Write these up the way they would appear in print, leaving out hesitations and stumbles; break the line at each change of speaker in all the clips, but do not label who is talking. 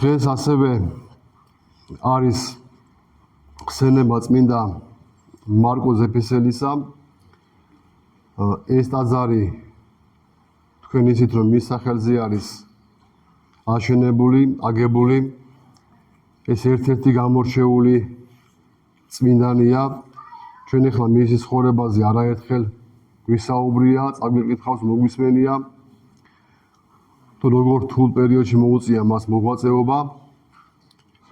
დღეს ასევე არის ხსენება წმინდა მარკო ზეფესელისა. ეს ტაძარი თქვენ იცით რომ მის სახელზე არის აშენებული, აგებული. ეს ერთ-ერთი გამორჩეული წმინდანია. ჩვენ ახლა მისი ცხოვრებაზე არაერთხელ გვისაუბრია, წაგვიკითხავს, მოგვისმენია. თუ როგორ რთულ პერიოდში მოუწია მას მოღვაწეობა,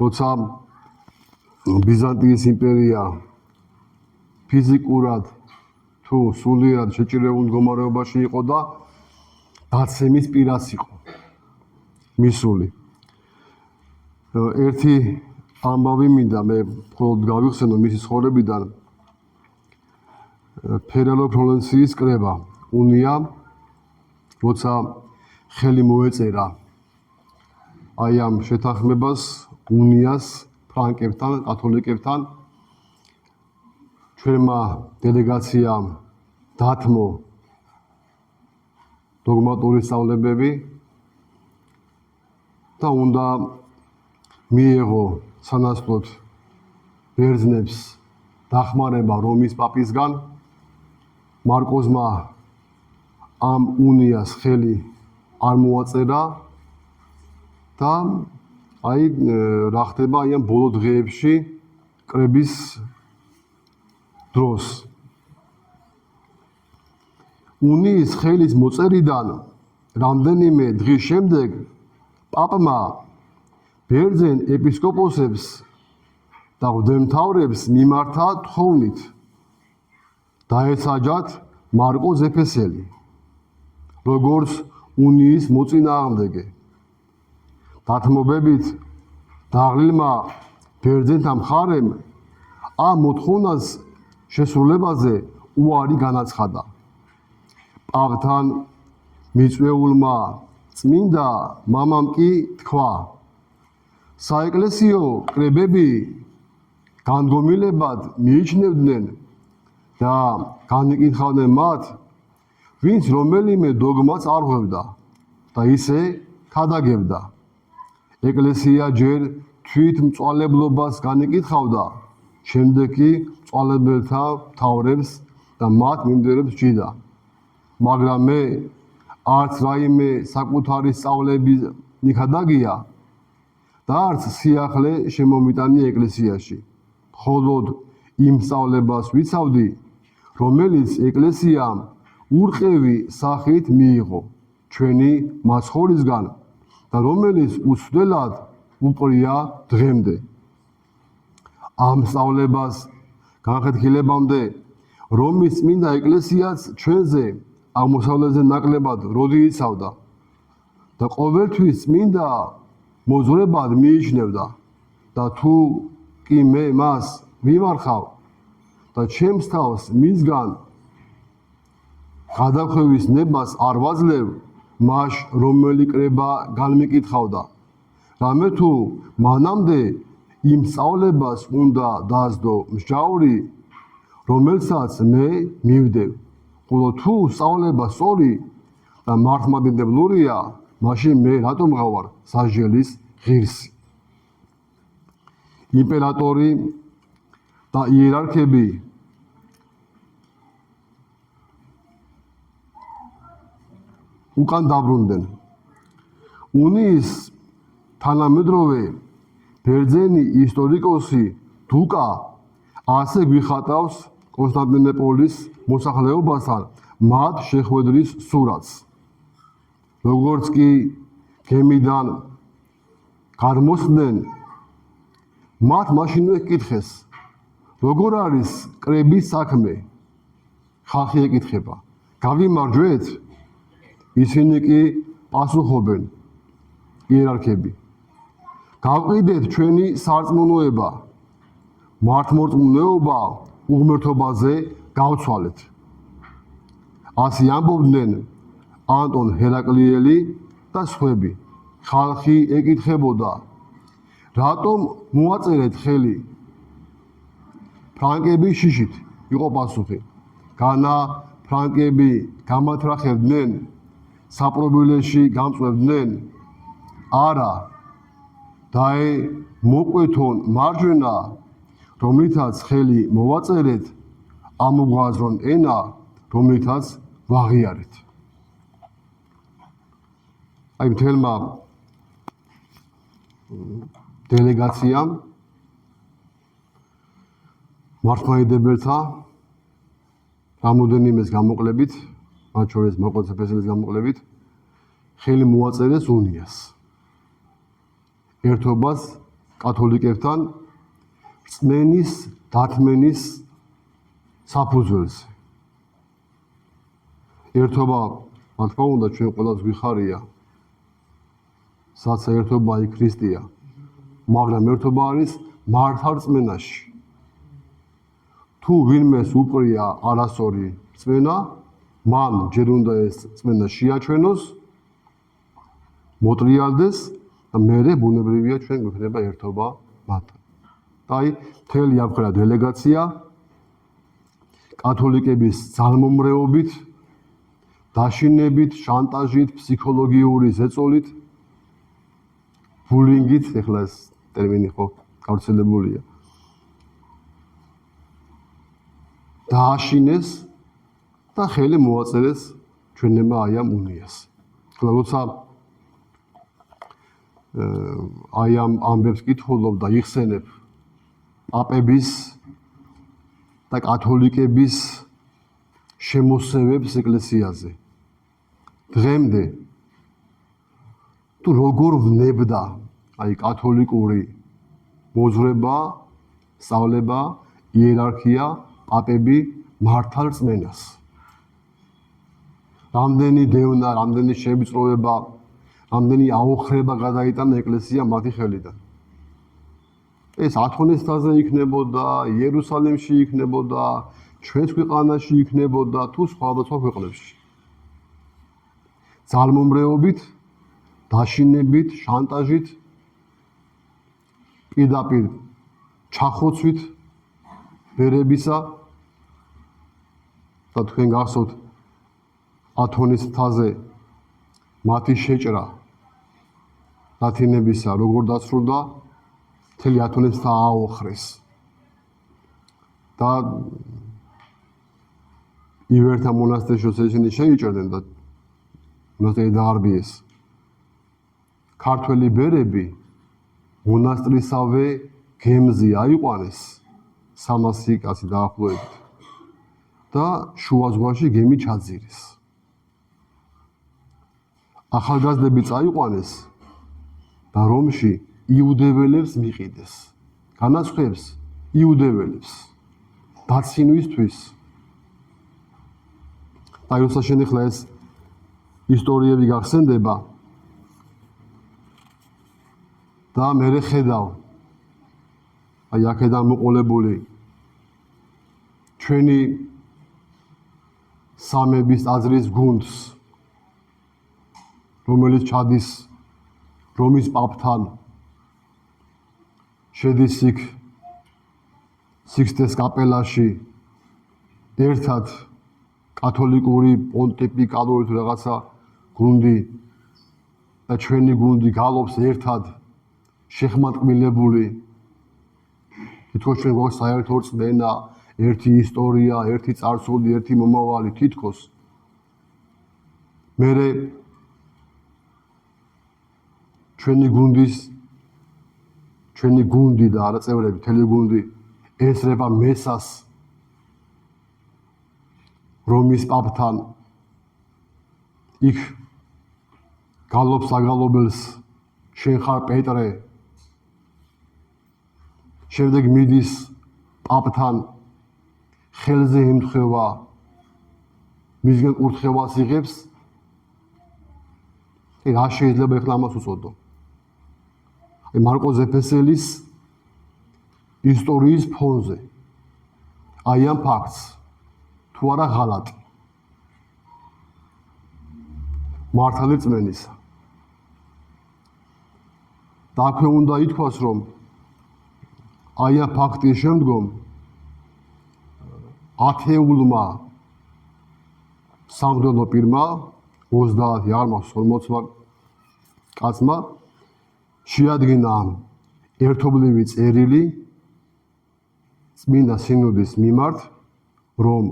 როცა ბიზანტიის იმპერია ფიზიკურად თუ სულიერად შეჭრებულ მდგომარეობაში იყო და დაცემის პირას იყო მისული. ერთი ამბავი მინდა მე მხოლოდ გავიხსენო მისი ცხოვრებიდან. ფერელო ფლორენციის კრება უნია, როცა ხელი მოეწერა აი ამ შეთანხმებას უნიას ფრანკებთან, კათოლიკებთან, ჩვენმა დელეგაციამ დათმო დოგმატური სწავლებები და უნდა მიეღო სანაცვლოდ ბერძნებს დახმარება რომის პაპისგან. მარკოზმა ამ უნიას ხელი არ მოაწერა და აი რა ხდება აი ამ ბოლო დღეებში კრების დროს. უნიის ხელის მოწერიდან რამდენიმე დღის შემდეგ პაპმა ბერძენ ეპისკოპოსებს და მღვდელმთავრებს მიმართა თხოვნით დაესაჯათ მარკო ზეფესელი როგორც უნიის მოწინააღმდეგე. დათმობებით დაღლილმა ბერძენთა მხარემ ამ მოთხოვნას შესრულებაზე უარი განაცხადა. პაპთან მიწვეულმა წმინდა მამამ კი თქვა, საეკლესიო კრებები განდგომილებად მიიჩნევდნენ და განიკითხავდნენ მათ, ვინც რომელიმე დოგმას არ ღვევდა და ისე ქადაგებდა. ეკლესია ჯერ თვითმწვალებლობას განიკითხავდა, შემდეგ კი მწვალებელთა მთავრებს და მათ მიმდევრებს ჭიდა. მაგრამ მე არც რაიმე საკუთარი სწავლები ნიქადაგია და არც სიახლე შემომიტანია ეკლესიაში. მხოლოდ იმ სწავლებას ვიცავდი, რომელიც ეკლესიამ ურყევი სახით მიიღო ჩვენი მაცხოვრისგან და რომელიც უცვლელად უპრია დღემდე. ამ სწავლებას განხეთქილებამდე რომის წმინდა ეკლესიაც ჩვენზე აღმოსავლეთზე ნაკლებად როდი იცავდა და ყოველთვის წმინდა მოძღვრებად მიიჩნევდა და თუ კი მე მას ვიმარხავ და ჩემს თავს მისგან გადახვევის ნებას არ ვაძლევ, მაშ რომელი კრება განმიკითხავდა, რამე თუ მანამდე იმ სწავლებას უნდა დაასდო მსჯავრი, რომელსაც მე მივდევ. ხოლო თუ სწავლება სწორი და მართლმადიდებლურია, მაშინ მე რატომ გავარ სასჯელის ღირსი? იმპერატორი და იერარქები უკან დაბრუნდნენ. უნიის თანამედროვე ბერძენი ისტორიკოსი დუკა ასე გვიხატავს კონსტანტინოპოლის მოსახლეობასთან მათ შეხვედრის სურათს. როგორც კი გემიდან გადმოსდნენ, მათ მაშინვე კითხეს, როგორ არის კრების საქმე? ხალხი ეკითხება, გავიმარჯვეთ? ისინი კი პასუხობენ, იერარქები, გავყიდეთ ჩვენი სარწმუნოება, მართლმორწმუნეობა უღმრთობაზე გავცვალეთ. ასე ამბობდნენ ანტონ ჰერაკლიელი და სხვები. ხალხი ეკითხებოდა, რატომ მოაწერეთ ხელი? ფრანკების შიშით იყო პასუხი. განა ფრანკები გამათრახებდნენ, საპრობილეში გამწვევდნენ? არა, დაე მოყვეთონ მარჯვენა, რომლითაც ხელი მოვაწერეთ, ამოგვაზრონ ენა, რომლითაც ვაღიარეთ. აი მთელმა დელეგაციამ მართლმადიდებელთა რამოდენიმეს გამოკლებით, მათ შორის მაკოც ეფესელის გამოკლებით, ხელი მოაწერეს უნიას. ერთობას კათოლიკებთან რწმენის დათმენის საფუძველზე. ერთობა, რა თქმა უნდა, ჩვენ ყველას გვიხარია, სადაც ერთობა იქ ქრისტეა, მაგრამ ერთობა არის მართლრწმენაში. თუ ვინმეს უპრია არასწორი რწმენა, მან ჯერ უნდა ეს რწმენა შეაჩვენოს, მოტრიალდეს და მერე ბუნებრივია ჩვენ გვექნება ერთობა მათთან. და აი მთელი ამქრა დელეგაცია კათოლიკების ძალმომრეობით, დაშინებით, შანტაჟით, ფსიქოლოგიური ზეწოლით, ბულინგით, ეხლა ეს ტერმინი ხო გავრცელებულია. დააშინეს და ხელი მოაწერეს ჩვენებმა აი ამ უნიას. როცა აი ამ ამბებს კითხულობ და იხსენებ პაპების და კათოლიკების შემოსევებს ეკლესიაზე. დღემდე თუ როგორ ვნებდა აი კათოლიკური მოძღვრება, სწავლება, იერარქია, პაპები მართლრწმენას. რამდენი დევნა, რამდენი შევიწროება, რამდენი აოხრება გადაიტანა ეკლესია მათი ხელიდან. ეს ათონისთაზე იქნებოდა, იერუსალიმში იქნებოდა, ჩვენს ქვეყანაში იქნებოდა, თუ სხვადასხვა ქვეყნებში. ძალმომრეობით, დაშინებით, შანტაჟით, პირდაპირ ჩახოცვით ბერებისა და თქვენ გახსოვთ ათონისთაზე მათი შეჭრა ლათინებისა როგორ დასრულდა, მთელი ათონისთა აოხრეს და ივერთა მონასტერში ისინი შეიჭრნენ და მონასტერი დაარბიეს. ქართველი ბერები მონასტრისავე გემზე აიყვანეს 300 კაცი დაახლოებით და შუა ზღვაში გემი ჩაძირეს. ახალგაზრდები წაიყვანეს და რომში იუდეველებს მიყიდეს. განაცხებს იუდეველებს დაცინვისთვის. და როცა შენახლა ეს ისტორიები გახსენდება და მე ხედავ აი აქედან მოყოლებული ჩვენი სამების აზრის გუნდს, რომელიც ჩადის რომის პაპთან, შედის იქ სიქსტეს კაპელაში, ერთად კათოლიკური პონტიფიკალური თუ რაღაცა გუნდი და ჩვენი გუნდი გალობს ერთად შეხმატკბილებული. თითქოს ჩვენ გვაქვს საერთო რწმენა, ერთი ისტორია, ერთი წარსული, ერთი მომავალი თითქოს. მერე ჩვენი გუნდი და არა წევრები, მთელი გუნდი ესრება მესას რომის პაპთან. იქ გალობს საგალობელს, შენ ხარ პეტრე. შემდეგ მიდის პაპთან, ხელზე ემთხვევა, მისგან კურთხევას იღებს. რა შეიძლება ეხლა ამას უწოდო? მარკოზ ეფესელის ისტორიის ფონზე აი ამ ფაქტს თუ არა ღალატი მართალი რწმენისა. და აქვე უნდა ითქვას, რომ აი ამ ფაქტის შემდგომ ათეულმა სამღვდელო პირმა 30 არ მახსოვს 40 კაცმა შეადგინა ერთობლივი წერილი წმინდა სინოდის მიმართ, რომ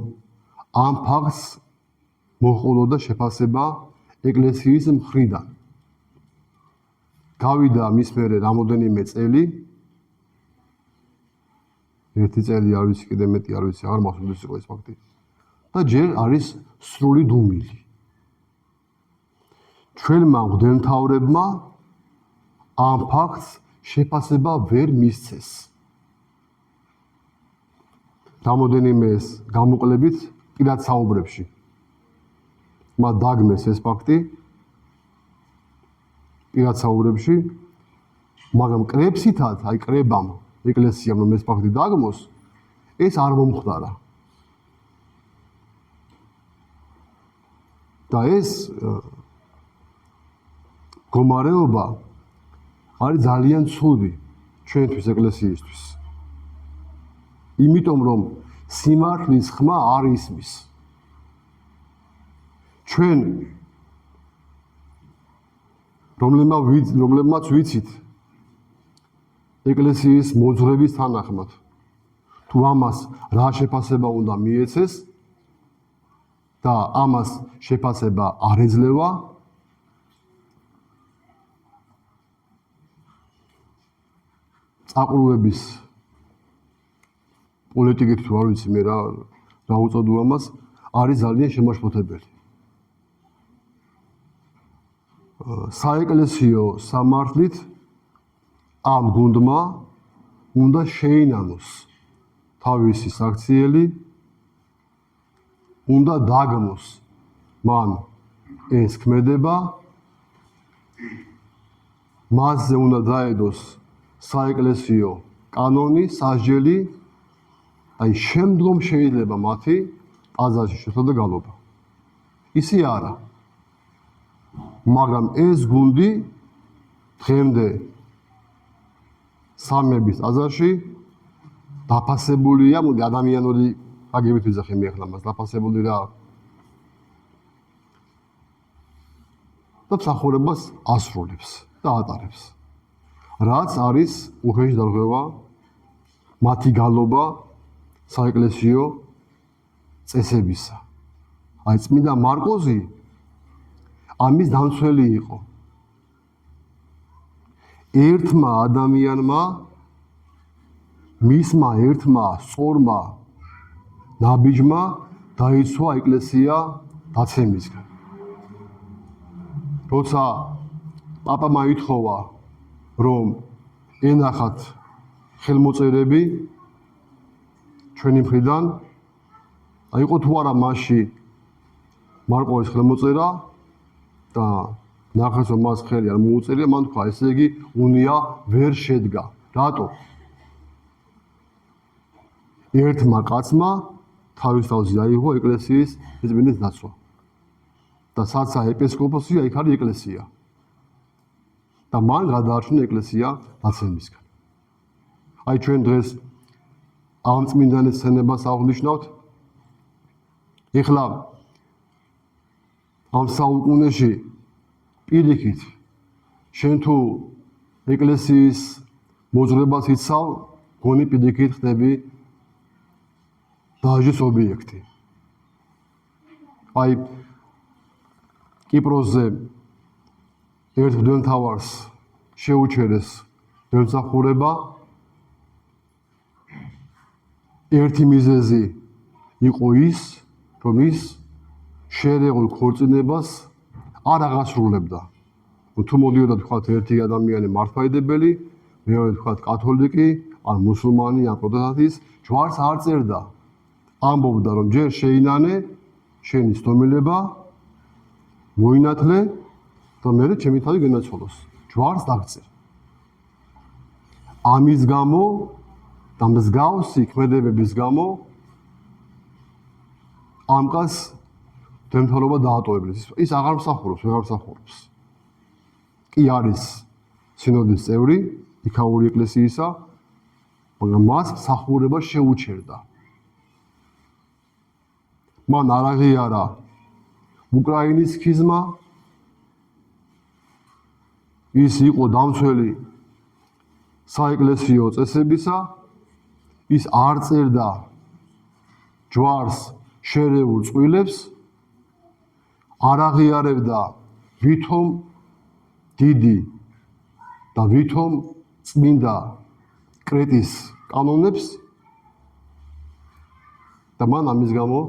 ამ ფაქტს მოჰყოლოდა შეფასება ეკლესიის მხრიდან. გავიდა მის მერე რამოდენიმე წელი, ერთი წელი არ ვიცი, კიდე მეტი არ ვიცი, აღარ მახსოვს იყო ეს ფაქტი. და ჯერ არის სრული დუმილი. ჩვენმა მღვდელმთავრებმა ამ ფაქტს შეფასება ვერ მისცეს. რამოდენიმე გამოკლებით პირად საუბრებში. მათ დაგმეს ეს ფაქტი პირად საუბრებში, მაგრამ კრებსითაც, აი კრებამ, ეკლესიამ რომ ეს ფაქტი დაგმოს, ეს არ მომხდარა. და ეს მდგომარეობა არის ძალიან ცუდი ჩვენთვის ეკლესიისთვის. იმიტომ რომ სიმართლის ხმა არ ისმის. ჩვენ რომლებმაც ვიცით ეკლესიის მოძღვრების თანახმად, თუ ამას რა შეფასება უნდა მიეცეს და ამას შეფასება არ ეძლევა, წაყრუების პოლიტიკით თუ არ ვიცი მე რა უწოდო ამას, არის ძალიან შემაშფოთებელი. საეკლესიო სამართლით ამ გუნდმა უნდა შეინამოს თავისი საქციელი, უნდა დაგმოს მან ეს ქმედება, მასზე უნდა დაედოს საეკლესიო კანონი, სასჯელი, აი შემდგომ შეიძლება მათი ტაძარში შესვლა და გალობა. ისე არა. მაგრამ ეს გუნდი დღემდე სამების ტაძარში დაფასებულია, მოდი ადამიანური აგებით ვიზახე მე ახლა მას, დაფასებული რა. და მსახურებას ასრულებს და ატარებს. რაც არის უხეში დარღვევა, მათი გალობა საეკლესიო წესებისა. აი წმინდა მარკოზი ამის დამცველი იყო. ერთმა ადამიანმა, მისმა ერთმა სწორმა ნაბიჯმა დაიცვა ეკლესია დაცემისგან. როცა პაპამ ითხოვა, რომ ენახათ ხელმოწერები ჩვენი მხრიდან, აი იყო თუ არა მასში მარკოვის ხელმოწერა და ნახეს რომ მას ხელი არ მოუწერია, მან თქვა, ესე იგი უნია ვერ შედგა. რატო? ერთმა კაცმა თავის თავზე აიღო ეკლესიის ეწმინდის დაცვა. და საცა ეპისკოპოსი იქ არის ეკლესია. და მან გადაარჩინა ეკლესია დაცემისგან. აი ჩვენ დღეს ამ წმინდანის სცენებას აღვნიშნავთ. ეხლა ამ საუკუნეში პირიქით შენ თუ ეკლესიის მოძღვრებას იცავ, გონი პირიქით ხდები დაჟის ობიექტი. აი კიპროსზე ერთ მღვდელმთავარს შეუჩერეს ემსახურება. ერთი მიზეზი იყო ის, რომ ის შერეულ ქორწინებას არ აღასრულებდა. თუ მოდიოდა თქვათ ერთი ადამიანი მართლმადიდებელი, მეორე თქვათ კათოლიკი, ან მუსულმანი, ან პროტესტანტის, ჯვარს არ წერდა. ამბობდა, რომ ჯერ შეინანე შენი ცდომილება, მოინათლე და მერე ჩემი თავი გენაცვალოს. ჯვარს დაგწერ. ამის გამო და მსგავსი ქმედებების გამო ამ კაცს მღვდელმთავრობა დაატოვებიათ. ის აღარ მსახურობს, ვეღარ მსახურობს. კი არის სინოდის წევრი, იქაური ეკლესიისა, მაგრამ მას მსახურება შეუჩერდა. მან არ აღიარა უკრაინის სქიზმა, ის იყო დამცველი საეკლესიო წესებისა, ის არ წერდა ჯვარს შერეულ წყვილებს, არ აღიარებდა ვითომ დიდი და ვითომ წმინდა კრეტის კანონებს და მან ამის გამო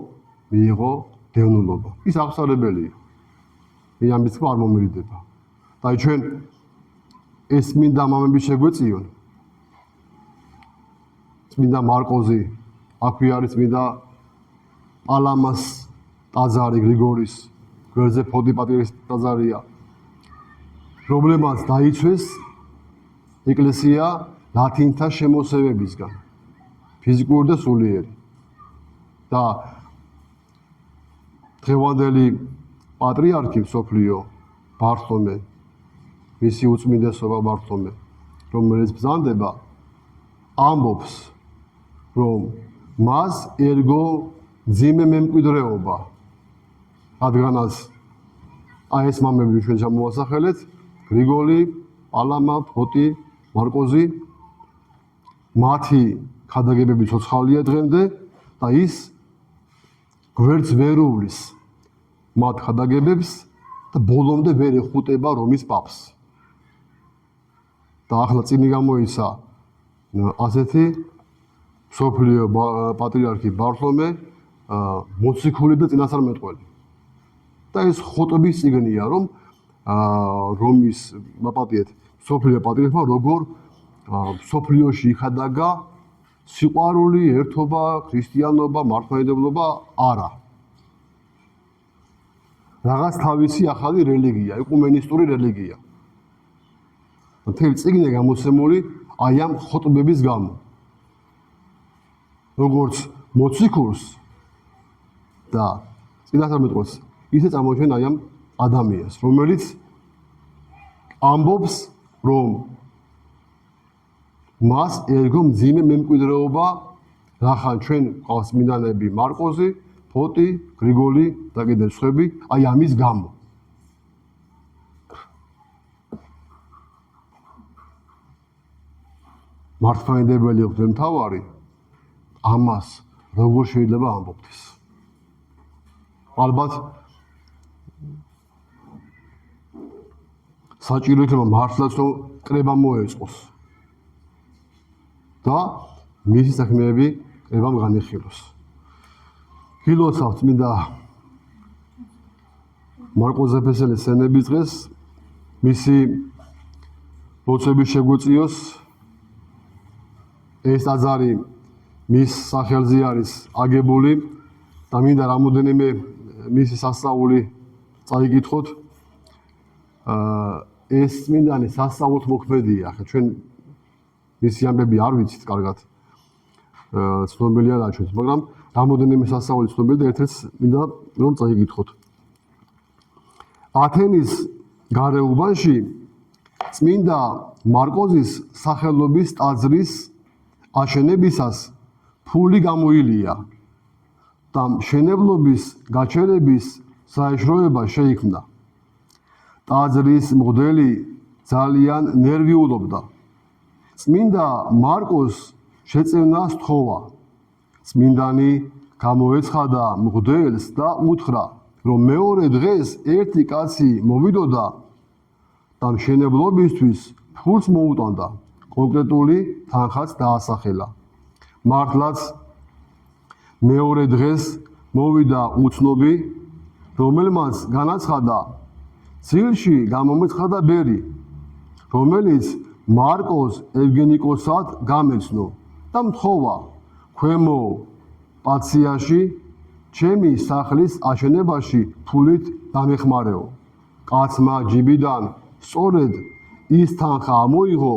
მიიღო დევნილობა. ის აღსარებელია. მე ამის თქმა არ მომერიდება. და ჩვენ ეს წმინდა მამები შეგვეციონ. წმინდა მარკოზი, აქვე არის წმინდა პალამას ტაძარი გრიგორის, გვერდზე ფოდი პატირის ტაძარია, რომლებმაც დაიცვეს ეკლესია ლათინთა შემოსევებისგან, ფიზიკური და სულიერი. და დღევანდელი პატრიარქი მსოფლიო ბართლომე, მისი უწმინდესობა ბართლომე, რომელიც ბრძანდება, ამბობს, რომ მას ერგო მძიმე მემკვიდრეობა, რადგანაც აი ეს მამები ჩვენ ჩამოვასახელეთ, გრიგოლი, პალამა, ფოტი, მარკოზი, მათი ქადაგებები ცოცხალია დღემდე და ის გვერდს ვერ უვლის მათ ქადაგებებს და ბოლომდე ვერ ეხუტება რომის პაპს. და ახლა წინი გამოიცა ასეთი მსოფლიო პატრიარქი ბართლომე მოციქული და წინასწარმეტყველი. და ეს ხოტების წიგნია, რომ რომის მაპატიეთ მსოფლიო პატრიარქმა როგორ მსოფლიოში იხადაგა სიყვარული, ერთობა, ქრისტიანობა, მართლმადიდებლობა არა. რაღაც თავისი ახალი რელიგია, ეკუმენისტური რელიგია. მთელი წიგნი გამოცემული აი ამ ხოტბების გამო. როგორც მოციქულს და წინასწარმეტყველს, ისე წარმოჩენ აი ამ ადამიანს, რომელიც ამბობს, რომ მას ერგო მძიმე მემკვიდრეობა, რახან ჩვენ ყავს წმინდანები მარკოზი, ფოტი, გრიგოლი და კიდევ სხვები, აი ამის გამო. მართლმადიდებელი მღვდელმთავარი ამას როგორ შეიძლება ამბობდეს? ალბათ საჭირო იქნება მართლაც რომ კრება მოეწყოს და მისი საქმეები კრებამ განიხილოს. გილოცავთ წმინდა მარკოზ ეფესელის სენების დღეს მისი ლოცვები შეგვეციოს. ეს ტაძარი მის სახელზე არის აგებული და მინდა რამოდენიმე მისი სასწაული წაიკითხოთ. ეს წმინდანი სასწაულთ მოქმედია, ახლა ჩვენ მისი ამბები არ ვიცით კარგად. ცნობილია რა ჩვენს, მაგრამ რამოდენიმე სასწაული ცნობილია და ერთ-ერთს მინდა რომ წაიკითხოთ. ათენის გარეუბანში წმინდა მარკოზის სახელობის ტაძრის აშენებისას ფული გამოილია და მშენებლობის გაჩერების საეშროება შეიქმნა. ტაძრის მღვდელი ძალიან ნერვიულობდა. წმინდა მარკოზს შეწევნა სთხოვა. წმინდანი გამოეცხადა მღვდელს და უთხრა, რომ მეორე დღეს ერთი კაცი მოვიდოდა და მშენებლობისთვის ფულს მოუტანდა. კონკრეტული თანხაც დაასახელა. მართლაც მეორე დღეს მოვიდა უცნობი, რომელმაც განაცხადა ძილში გამომეცხადა ბერი, რომელიც მარკოზ ევგენიკოსად გამეცნო და მთხოვა ქვემო პაციაში ჩემი სახლის აშენებაში ფულით დამეხმარეო. კაცმა ჯიბიდან სწორედ ის თანხა ამოიღო,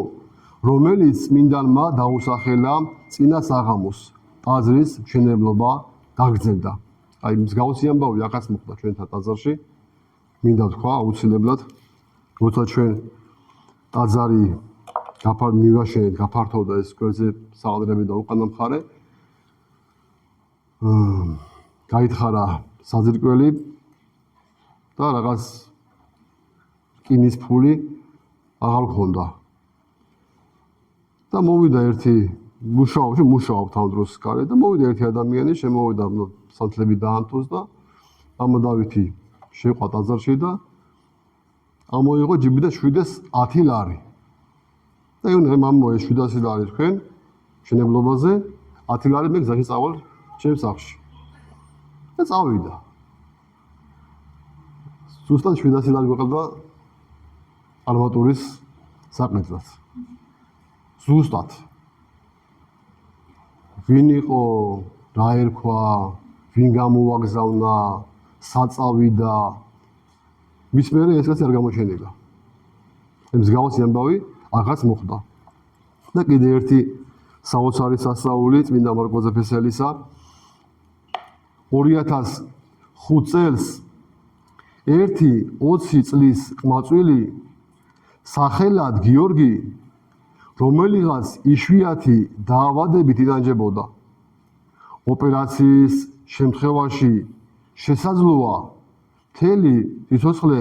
რომელიც წმინდანმა დაუსახელა წინა საღამოს. ტაძრის მშენებლობა გაგრძელდა. აი მსგავსი ამბავი ახაც მოხდა ჩვენთან ტაძარში. მინდა თქვა აუცილებლად, როცა ჩვენ ტაძარი მივაშენეთ, გაფართოვდა ეს გვერდზე საყდრები და უკანა მხარე. გაითხარა საძირკველი და რაღაც რკინის ფული აღარ გქონდა. და მოვიდა ერთი მუშაობთ ამ დროს გარეთ და მოვიდა ერთი ადამიანი, შემოვიდა სანთლები დაანთოს და ამოდავითი შეყვა ტაძარში და ამოიღო ჯიბიდან 710 ლარი. და იონე მამო ეს 700 ლარი თქვენ შენებლობაზე 10 ლარი მე გზაში წავალ ჩემს სახლში. და წავიდა. ზუსტად 700 ლარი გვეყავდა არმატურის საყრდენად. ზუსტად. ვინ იყო, რა ერქვა, ვინ გამოვაგზავნა, საწავიდა. მის მერე ეს კაცი არ გამოჩენილა. მსგავსი ამბავი აღაც მოხდა. და კიდე ერთი საოცარი სასწაული წმინდა მარკოზ ეფესელისა 2005 წელს ერთი 20 წლის ყმაწვილი სახელად გიორგი რომელიღაც იშვიათი დაავადებით იტანჯებოდა. ოპერაციის შემთხვევაში შესაძლოა მთელი სიცოცხლე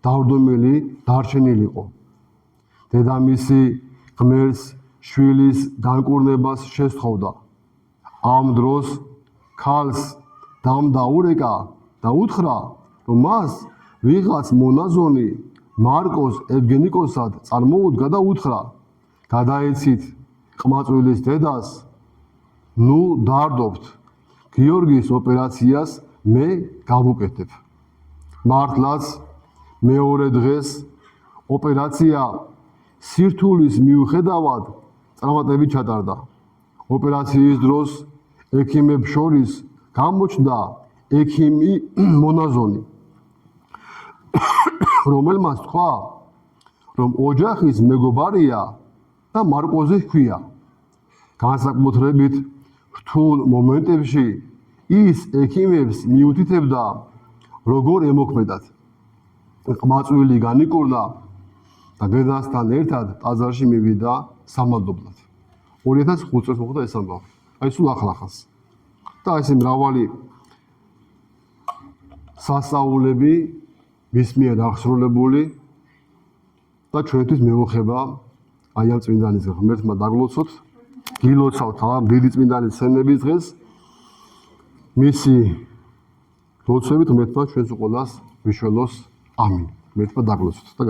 დავრდომილი დარჩენილიყო. დედამისი ღმერთს შვილის განკურნებას შესთხოვდა. ამ დროს ქალს დამდაურეკა და უთხრა, რომ მას ვიღაც მონაზონი მარკოს ევგენიკოსად წარმოუდგა და უთხრა, გადაეცით ყმაწვილის დედას, ნუ დარდობთ, გიორგის ოპერაციას მე გავუკეთებ. მართლაც მეორე დღეს ოპერაცია სირთულის მიუხედავად წარმატებით ჩატარდა. ოპერაციის დროს ექიმებს შორის გამოჩნდა ექიმი მონაზონი, რომელმაც თქვა, რომ ოჯახის მეგობარია და მარკოზი ჰქვია. განსაკუთრებით რთულ მომენტებში ის ექიმებს მიუთითებდა, როგორ ემოქმედათ. ყმაწვილი განიკურნა და დედასთან ერთად ტაძარში მივიდა სამადლებლად. 2005 წელს მოხდა ეს ამბავი. აი სულ ახლახანს. და ესე მრავალი სასწაულები მის მიერ აღსრულებული და ჩვენთვის მეუხება აი ამ წმინდანის ღმერთმა დაგლოცოთ, გილოცავთ ამ დიდი წმინდანის სენების დღეს. მისი ლოცვებით ღმერთმა ჩვენს ყველას ვიშველოს. ამინ. ღმერთმა დაგლოცოთ და